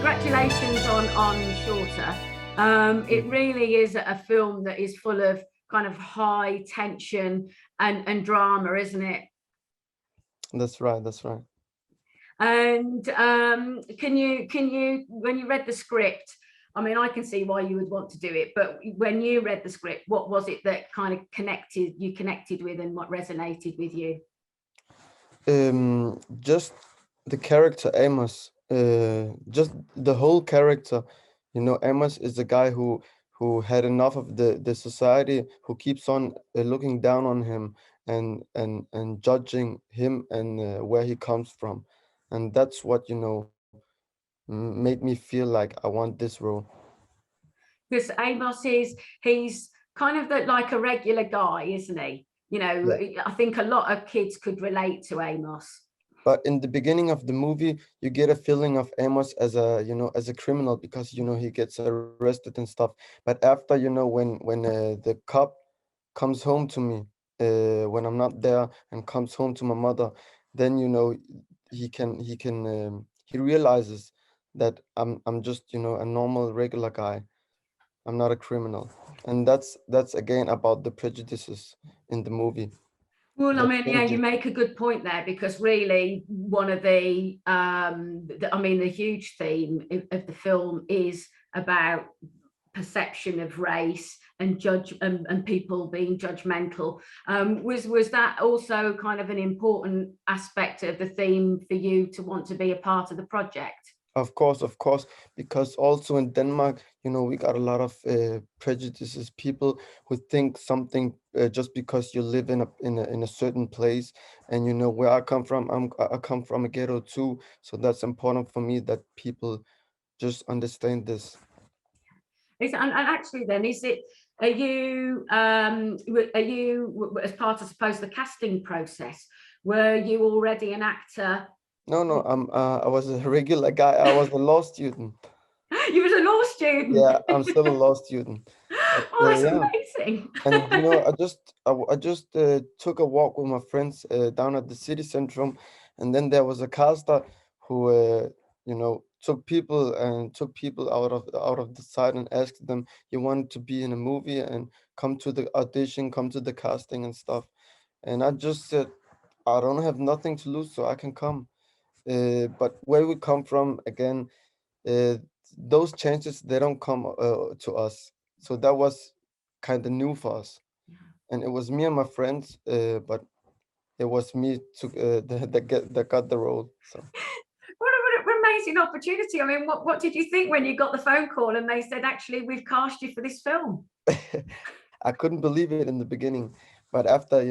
congratulations on Shorta. It really is a film that is full of kind of high tension and drama, isn't it? That's right. That's right. And can you when you read the script, I mean, I can see why you would want to do it, but when you read the script, what was it that kind of connected with and what resonated with you? Just the character Amos, just the whole character. Amos is the guy who had enough of the society, who keeps on looking down on him and judging him and where he comes from, and that's what made me feel like I want this role. Because Amos he's kind of like a regular guy, isn't he? You know, Yeah. I think a lot of kids could relate to Amos. But in the beginning of the movie, you get a feeling of Amos as a criminal because he gets arrested and stuff. But after when the cop comes home to me when I'm not there and comes home to my mother, then he realizes that I'm just a normal regular guy. I'm not a criminal, and that's again about the prejudices in the movie. Well, I The mean, yeah, you prejudice. make a good point there because really one of the huge theme of the film is about perception of race and and people being judgmental. Was that also kind of an important aspect of the theme for you to want to be a part of the project? Of course, because also in Denmark, we got a lot of prejudices. People who think something just because you live in a certain place, and where I come from. I come from a ghetto too, so that's important for me that people just understand this. And actually, then, is it? Are you as part of, suppose, the casting process? Were you already an actor? No, no, I was a regular guy. I was a law student. You was a law student. Yeah, I'm still a law student. But Oh, that's yeah. amazing. And I just took a walk with my friends down at the city center, and then there was a caster who took people out of the side and asked them, "You want to be in a movie and come to the audition, come to the casting and stuff." And I just said, "I don't have nothing to lose, so I can come." But where we come from, again, uh, those chances they don't come to us. So that was kind of new for us, and it was me and my friends, but it was me that got the role. So What an amazing opportunity. I mean, what did you think when you got the phone call and they said, actually, we've cast you for this film? I couldn't believe it in the beginning, but after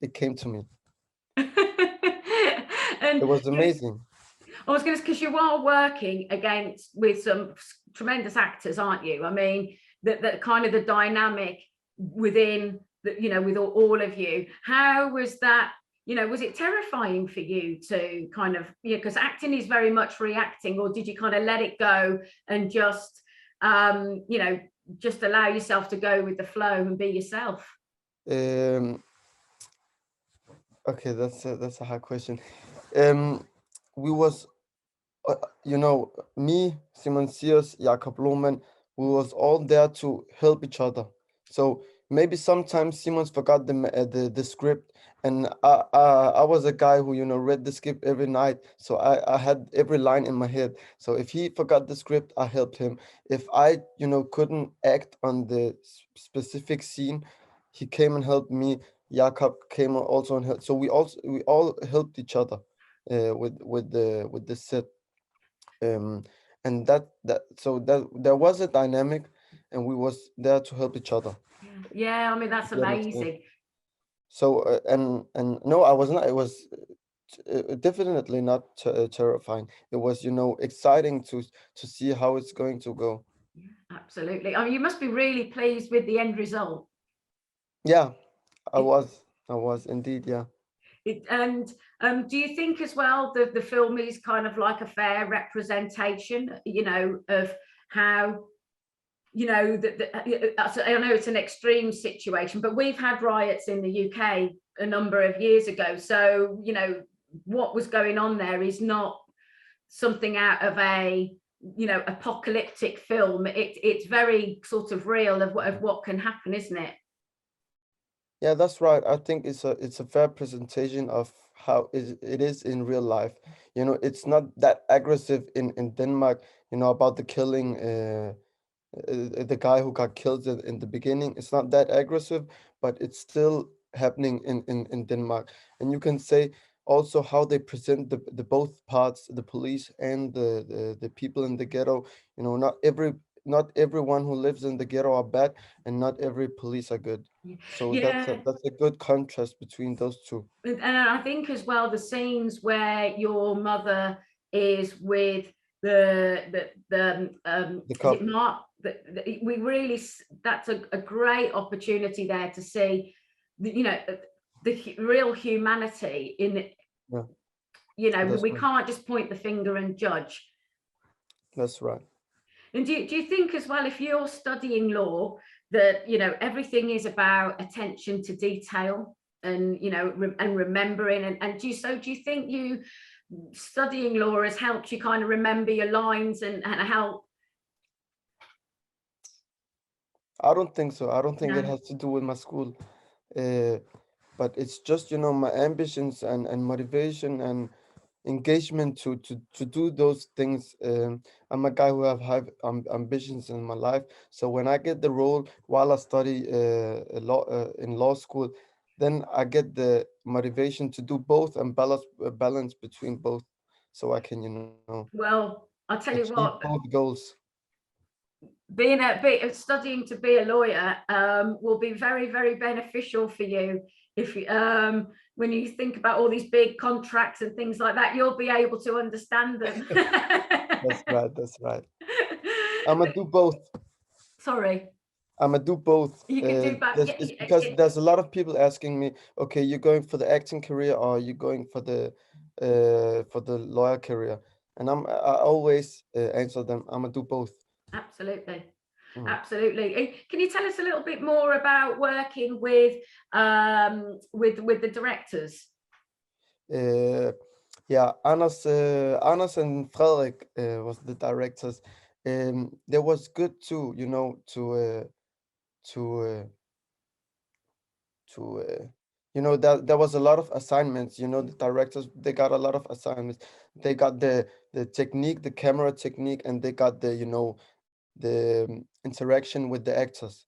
it came to me. It And was you, amazing. I was going to, because you are working against with some tremendous actors, aren't you? I mean, that kind of the dynamic within with all of you. How was that? Was it terrifying for you to kind of, because acting is very much reacting, or did you kind of let it go and um, you know, just allow yourself to go with the flow and be yourself? Um, okay, that's a hard question. Um, we was uh, me, Simon Sears, Jakob Lohmann, we was all there to help each other. So maybe sometimes Simons forgot the script, and I was a guy who read the script every night, so I had every line in my head. So if he forgot the script, I helped him. If I couldn't act on the specific scene, he came and helped me. Jakob came also and helped. So we all helped each other with the set, um, and that there was a dynamic, and we was there to help each other. Yeah, I mean, that's If you understand. amazing. So and no, I was not. It was definitely not terrifying. It was exciting to see how it's going to go. Absolutely. I mean, you must be really pleased with the end result. Yeah, I It, was. I was indeed. Yeah. and do you think as well that the film is kind of like a fair representation, of how, I know it's an extreme situation, but we've had riots in the UK a number of years ago. So, what was going on there is not something out of a apocalyptic film. It's very sort of real of what can happen, isn't it? Yeah, that's right. I think it's a fair presentation of how it is in real life. It's not that aggressive in Denmark, about the killing, the guy who got killed in the beginning. It's not that aggressive, but it's still happening in Denmark. And you can say also how they present the both parts, the police and the people in the ghetto. Not everyone who lives in the ghetto are bad, and not every police are good. So Yeah. that's a good contrast between those two. And I think as well, the scenes where your mother is with The is it cop. Mark? We really, that's a great opportunity there to see the real humanity in it. That's We right. can't just point the finger and judge. That's right. And do you think as well, if you're studying law, that everything is about attention to detail and and remembering, and do you think you studying law has helped you kind of remember your lines and help? I don't think so. I don't think it No. has to do with my school. Uh, but it's just, my ambitions and motivation and engagement to do those things. I'm a guy who have high ambitions in my life. So when I get the role while I study law in law school, then I get the motivation to do both and balance between both, so I can, Well, I'll tell you achieve what, both goals. studying to be a lawyer will be very, very beneficial for you. If when you think about all these big contracts and things like that, you'll be able to understand them. That's right. That's right. I'm gonna do both. Sorry, I'm gonna do both. you can do back. It's because there's a lot of people asking me, okay, you're going for the acting career or you going for the lawyer career, and I always answer them. I'm gonna do both. Absolutely. Mhm. Absolutely. Can you tell us a little bit more about working with the directors? Uh, yeah, Anas and Frederick was the directors. They was good too, to to that there was a lot of assignments. The directors, they got a lot of assignments. They got the technique, the camera technique, and they got the interaction with the actors.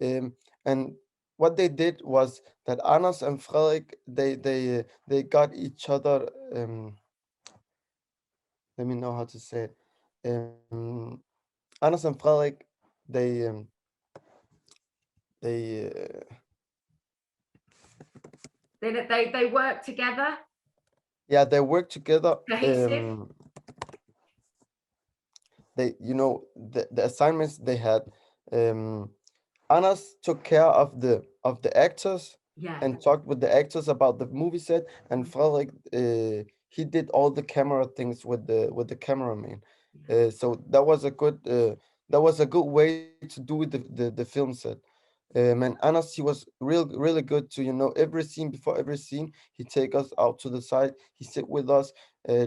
And what they did was that Anas and Frederick, they got each other. Let me know how to say it. Anas and Frederick, they they They work together, yeah, they work together. cohesive. They the assignments they had. um Anas took care of the actors Yeah. and talked with the actors about the movie set, and Frederick, he did all the camera things with the cameraman. So that was a good way to do the film set. And Anas, he was really good to, every scene, before every scene, he take us out to the side, he sit with us,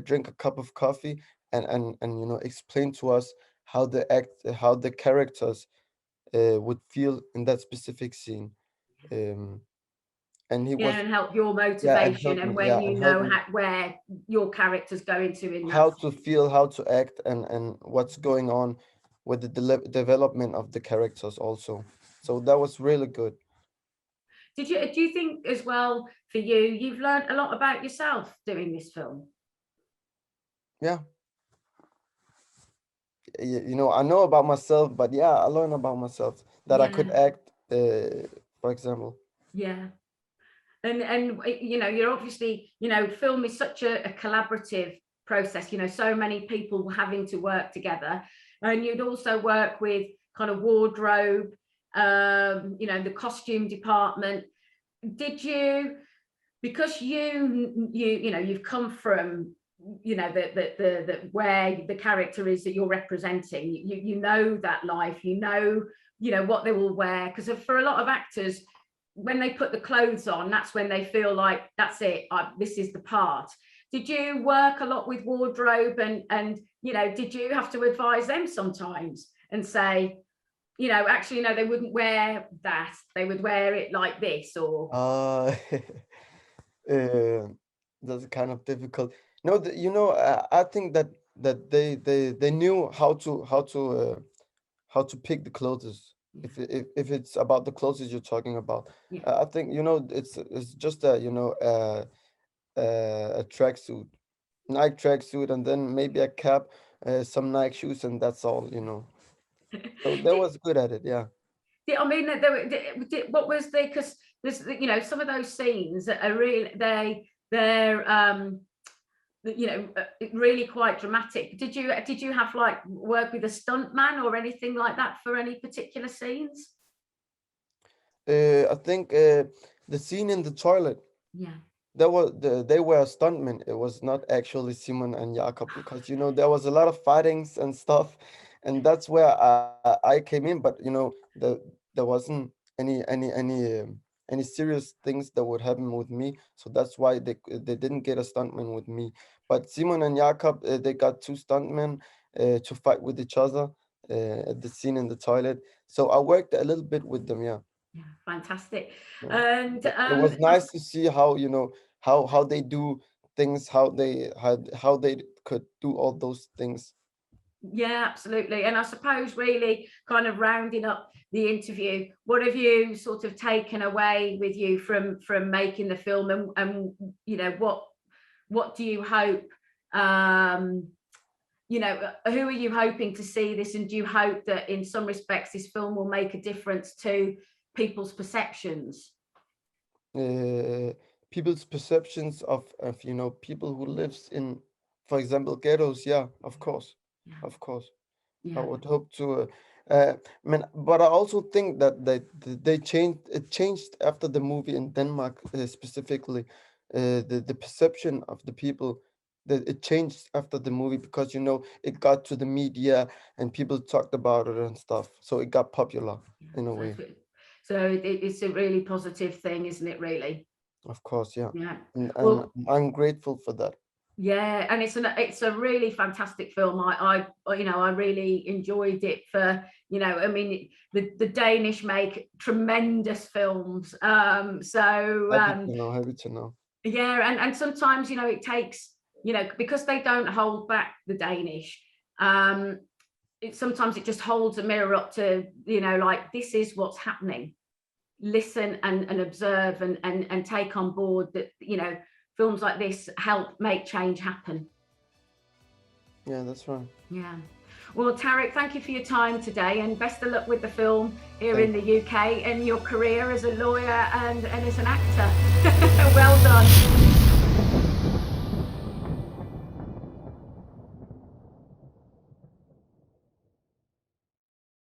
drink a cup of coffee, and explain to us how the characters would feel in that specific scene. Um, and he Yeah, was, and help your yeah, and motivation help and me, when yeah, you and help know me where your character's going to in that. how to feel, how to act, and what's going on with the development of the characters also. So that was really good. Do you think as well, for you, you've learned a lot about yourself doing this film? Yeah, I know about myself, but yeah, I learned about myself that I could Yeah, act, for example. yeah. And you're obviously, film is such a collaborative process, so many people having to work together. And you'd also work with kind of wardrobe, the costume department. Did you, because you've come from the where the character is that you're representing, you know that life, what they will wear, because for a lot of actors, when they put the clothes on, that's when they feel like that's it, this is the part. did you work a lot with wardrobe, and you know, did you have to advise them sometimes and say, you know, actually no, they wouldn't wear that, they would wear it like this, or Uh, uh, that's kind of difficult. No, you know, I think that they knew how to pick the clothes. If it's about the clothes you're talking about, yeah, I think, you know, it's just a, you know, a tracksuit, Nike tracksuit, and then maybe a cap, some Nike shoes, and that's all, you know. So they did, was good at it, yeah. I mean, what was the, because there's, you know, some of those scenes that are really, they're you know, really quite dramatic. Did you have like work with a stunt man or anything like that for any particular scenes? I think the scene in the toilet, Yeah, they were stuntmen. It was not actually Simon and Jakob, because, you know, there was a lot of fightings and stuff, and that's where I came in. But, you know, there wasn't any serious things that would happen with me, so that's why they didn't get a stuntman with me. But Simon and Jakob, they got two stuntmen to fight with each other at the scene in the toilet. So I worked a little bit with them, yeah. yeah, fantastic. Yeah. And It was nice to see how, you know, how they do things, how they could do all those things. yeah, absolutely. And I suppose really kind of rounding up the interview, what have you sort of taken away with you from making the film, and you know, what do you hope, you know, who are you hoping to see this, and do you hope that in some respects this film will make a difference to people's perceptions? Uh, People's perceptions of, you know, people who lives in, for example, ghettos. Yeah, of course, Yeah, of course. I yeah, would hope to. Man, but I also think that they changed. It changed after the movie in Denmark, specifically. The perception of the people, that it changed after the movie, because, you know, it got to the media and people talked about it and stuff. So it got popular yeah. in a So, way. it's a really positive thing, isn't it, really? Of course, yeah. Yeah. And Well, I'm grateful for that. yeah, and it's a really fantastic film. You know, I really enjoyed it for, you know, I mean, the Danish make tremendous films. Happy to know. Happy to know. Yeah, and sometimes, you know, it takes, you know, because they don't hold back, the Danish, sometimes it just holds a mirror up to, you know, like, this is what's happening. Listen and observe, and take on board that, you know, films like this help make change happen. Yeah, that's right. Yeah. Well, Tarek, thank you for your time today, and best of luck with the film here in Thank the UK and your career as a lawyer and as an actor. Well done.